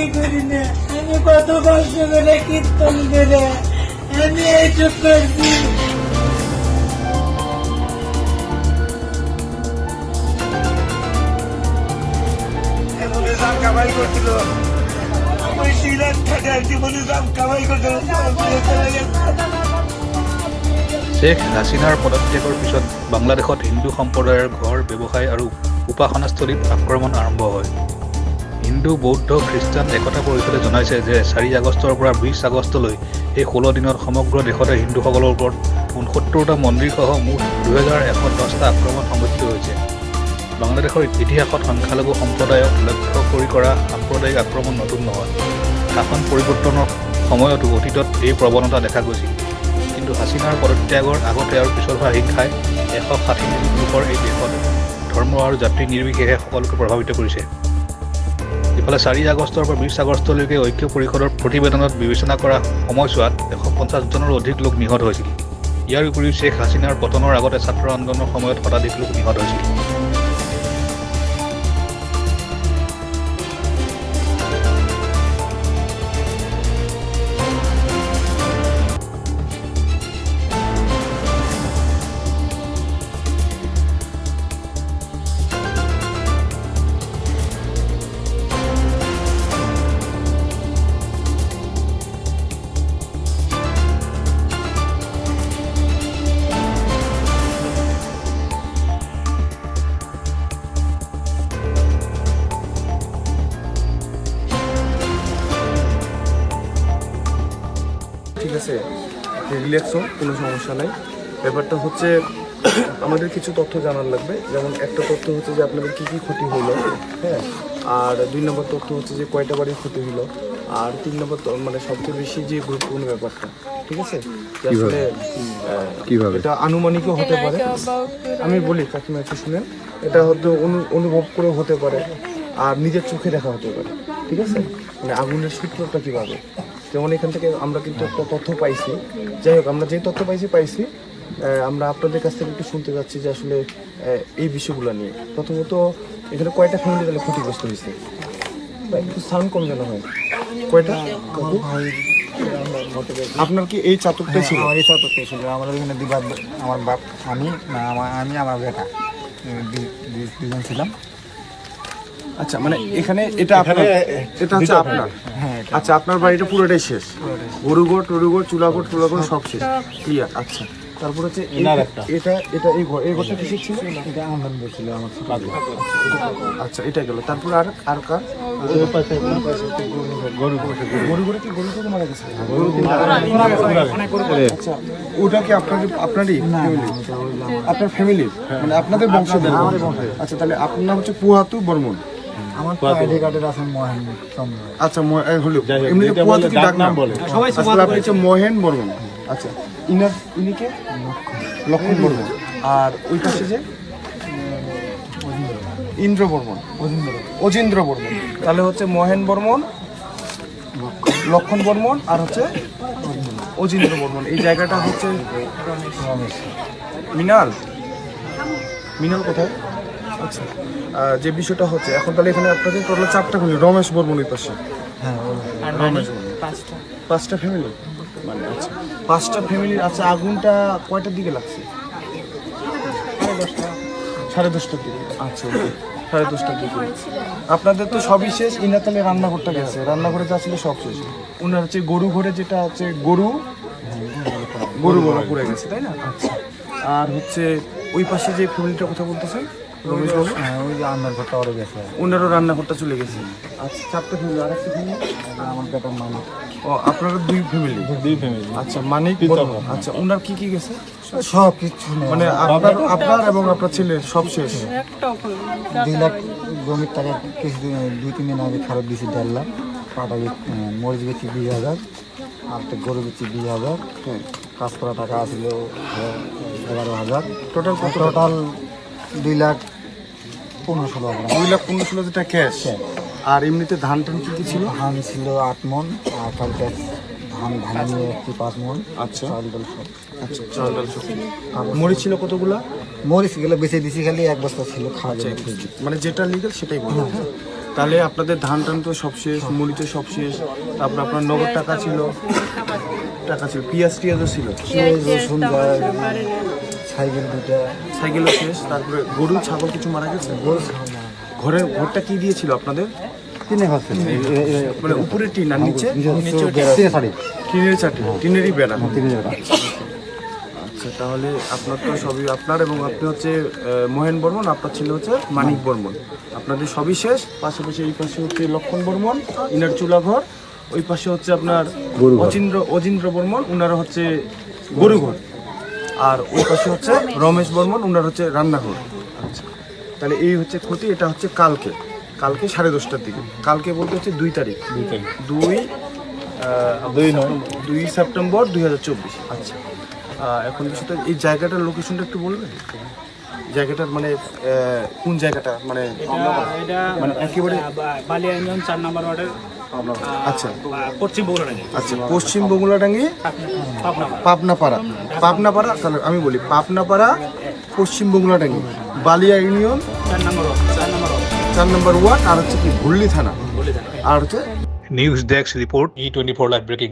কিছুই করি না। আমি কত কষ্ট করে কীর্তন করে আমি এইসব করছি। কামাই করছিল ওই 3 লাখ টাকা জীবনে দাম কামাই করতে শেখ হাছিনাৰ পদত্যাগৰ পিছত বাংলাদেশত হিন্দু সম্প্ৰদায়ৰ ঘৰ ব্যৱসায় আৰু উপাসনাস্থলীত আক্ৰমণ আৰম্ভ হয়। হিন্দু বৌদ্ধ খ্ৰীষ্টান একতা পৰিষদে জনাইছে যে 4 আগষ্টৰ পৰা 20 আগষ্টলৈ এই 16 দিনত সমগ্ৰ দেশতে হিন্দুসকলৰ ওপৰত 69টা মন্দিৰসহ মুঠ 2110টা আক্ৰমণ সংঘটিত হৈছে। বাংলাদেশৰ ইতিহাসত সংখ্যালঘু সম্প্ৰদায়ক লক্ষ্য কৰি কৰা সাম্প্ৰদায়িক আক্ৰমণ নতুন নহয়। শাসন পৰিৱৰ্তনৰ সময়তো অতীতত এই প্ৰৱণতা দেখা গৈছিল। কিন্তু হাছিনাৰ পদত্যাগৰ আগতে আৰু পিছত হোৱা হিংসাই 160 মিলিয়ন লোকৰ এই দেশত ধৰ্ম আৰু জাতি নিৰ্বিশেষে সকলোকে প্ৰভাৱিত কৰিছে। ইফালে 4 আগষ্টৰ পৰা 20 আগষ্টলৈকে ঐক্য পৰিষদৰ প্ৰতিবেদনত বিবেচনা কৰা সময়ছোৱাত 150 জনৰ অধিক লোক নিহত হৈছিল। ইয়াৰ উপৰিও শেখ হাছিনাৰ পতনৰ আগতে ছাত্ৰ আন্দোলনৰ সময়ত শতাধিক লোক নিহত হৈছিল। ঠিক আছে, রিল্যাক্স হন, কোনো সমস্যা নাই। ব্যাপারটা হচ্ছে আমাদের কিছু তথ্য জানার লাগবে। যেমন একটা তথ্য হচ্ছে যে আপনাদের কী কী ক্ষতি হলো, হ্যাঁ, আর 2 নম্বর তথ্য হচ্ছে যে কয়টা বাড়ির ক্ষতি হলো, আর 3 নম্বর মানে সবচেয়ে বেশি যে গুরুত্বপূর্ণ ব্যাপারটা, ঠিক আছে, আসলে কিভাবে এটা আনুমানিকও হতে পারে। আমি বলি কাকিমা একটু শুনেন, এটা হয়তো অনুভব করে হতে পারে আর নিজের চোখে দেখা হতে পারে, ঠিক আছে, মানে আগুনের সূত্রটা কীভাবে। যেমন এখান থেকে আমরা কিন্তু একটা তথ্য পাইছি। যাই হোক, আমরা যে তথ্য পাইছি আমরা আপনাদের কাছ থেকে একটু শুনতে যাচ্ছি যে আসলে এই বিষয়গুলো নিয়ে। প্রথমত এখানে কয়টা ফ্যামিলি তাহলে ক্ষতিগ্রস্ত হয়েছে? একটু সাউন্ড কম যেন হয়। কয়টা? আপনার কি এই চাতকটাই ছিল? আমার এই চাতকটাই ছিল। আমাদের এখানে আমার বাপ, আমি আমার বেটা দুজন ছিলাম। আচ্ছা, মানে এখানে এটা হচ্ছে আপনার? হ্যাঁ। আচ্ছা, আপনার বাড়িটা পুরোটাই শেষ, গরুঘর টরুঘর চুলাঘর টুলাঘর সব শেষ, ক্লিয়ার। আচ্ছা, তারপর হচ্ছে এটা এই ঘরটা কিসের ছিল? এটা আনন্দ ছিল আমার। আচ্ছা, এটা গেল। তারপর আর কার? গরু কি গরু তো মারা গেছে? আচ্ছা, ওটা কি আপনারই আপনার ফ্যামিলির, মানে আপনাদের বংশধর? আচ্ছা, তাহলে আপনার নাম হচ্ছে পুহাতু বর্মন। আমার আইডি কার্ডের আছে মহেন চন্দ্র। আচ্ছা, হলো এমনিতে পুহাতু কি ডাক নাম বলে? আসলে আপনি হচ্ছে মহেন বর্মন। আচ্ছা, ইনিকে লক্ষণ বর্মন। আর ওই পাশে যে ইন্দ্র বর্মন, অজিন্দ্র বর্মন। তাহলে হচ্ছে মহেন বর্মন, লক্ষণ বর্মন, আর হচ্ছে অজিন্দ্র বর্মন। এই জায়গাটা হচ্ছে মিনাল কোথায়? আচ্ছা, যে বিষয়টা হচ্ছে এখন তাহলে এখানে আপনাদের টোটাল 4টা ফ্যামিলি। রমেশ বর্মন এই পাশে, হ্যাঁ, রমেশ বর্মন 5টা ফ্যামিলি, মানে আচ্ছা 5টা ফ্যামিলির। আচ্ছা, আগুনটা কয়টার দিকে লাগছে? 10:30টার দিকে। আচ্ছা, 10:30টার দিকে। আপনাদের তো সবই শেষ। ইনার তাহলে রান্নাঘরটা গেছে, রান্নাঘরে যা ছিল সব শেষ। উনার হচ্ছে গরু ঘরে, যেটা হচ্ছে গরু গরু পুড়ে গেছে, তাই না? আচ্ছা, আর হচ্ছে ওই পাশে যে ফ্যামিলিটার কথা বলতেছেন রমেশ বাবু, ওই যে আন্দার ঘরটা ওরে গেছে, ওনারও রান্নাঘরটা চলে গেছে। আচ্ছা, 4টা ফ্যামিলি। আর একটা ফ্যামিলি আমার বেটার মালিক। ও, আপনারা 2 ফ্যামিলি? আচ্ছা, মানিক বর্মন। আচ্ছা, ওনার কি গেছে? সব কিছু মানে আপনার এবং আপনার ছেলের সব শেষ? 2 লাখ জমির টাকা কিছুদিন 2-3 দিন আগে ফেরত দিয়েছি 1.5 লাখ। পাটা মরিচ বেচি 20,000, আর একটা গরু বেচি 20,000। কাজ করা টাকা আসলে 11,000। টোটাল 2,15,16,000। 2,15,16,000 টাকা ক্যাশ। আর এমনিতে ধান কি ছিল? ধান ছিল 8 মণ, আর কালকে ধান নিয়ে একটি 5 মণ। আচ্ছা, চাল ডাল সব। আচ্ছা, চাল ডাল সব। আর মরিচ ছিল কতগুলা? মরিচ গেলে বেঁচে দিছি, খালি 1 বস্তা ছিল খাওয়া। মানে যেটা লিগাল সেটাই বলো। তাহলে আপনাদের ধান টান তো সব শেষ, মরিচের সব শেষ, তারপর আপনার নগদ টাকা ছিল, পেঁয়াজ টিয়াজও ছিল, রসুন যায়, সাইকেল দুটা, সাইকেলও শেষ, তারপরে গরু ছাগল কিছু মারা গেছে। ঘরটা কি দিয়েছিল আপনাদের? কিনে খাচ্ছে মানে উপরে টিন আর নিচে শাড়ি টিনের চাটি, টিনেরই বেড়া। তিন জায়গা আচ্ছা, তাহলে আপনার তো সবই আপনার, এবং আপনি হচ্ছে মহেন বর্মন, আপনার ছেলে হচ্ছে মানিক বর্মন, আপনাদের সবই শেষ। পাশাপাশি এই পাশে হচ্ছে লক্ষণ বর্মন, ইনার চুলা ঘর, ওই পাশে হচ্ছে আপনার অজিন্দ্র বর্মন, উনারা হচ্ছে গরু ঘর, আর ওই পাশে হচ্ছে রমেশ বর্মন, উনার হচ্ছে রান্নাঘর। আচ্ছা, তাহলে এই হচ্ছে ক্ষতি। এটা হচ্ছে কালকে 10:30টার দিকে, কালকে বলতে হচ্ছে 2 তারিখ, 2 সেপ্টেম্বর 2024। আচ্ছা, এখন বিষয়টা এই জায়গাটার লোকেশনটা একটু বলবেন? জায়গাটার মানে কোন জায়গাটা, মানে মানে একেবারে বালিয়া ইউনিয়ন 4 নম্বর ওয়ার্ডের আচ্ছা পশ্চিম বগুড়াডাঙ্গি। আচ্ছা, পশ্চিম বগুড়াডাঙ্গি পাবনাপাড়া। তাহলে আমি বলি পাবনাপাড়া, পশ্চিম বগুড়াডাঙ্গি, বালিয়া ইউনিয়ন 4 নম্বর ওয়ার্ড, আর হচ্ছে কি ভুল্লি থানা, আর হচ্ছে news desk report E24 live breaking.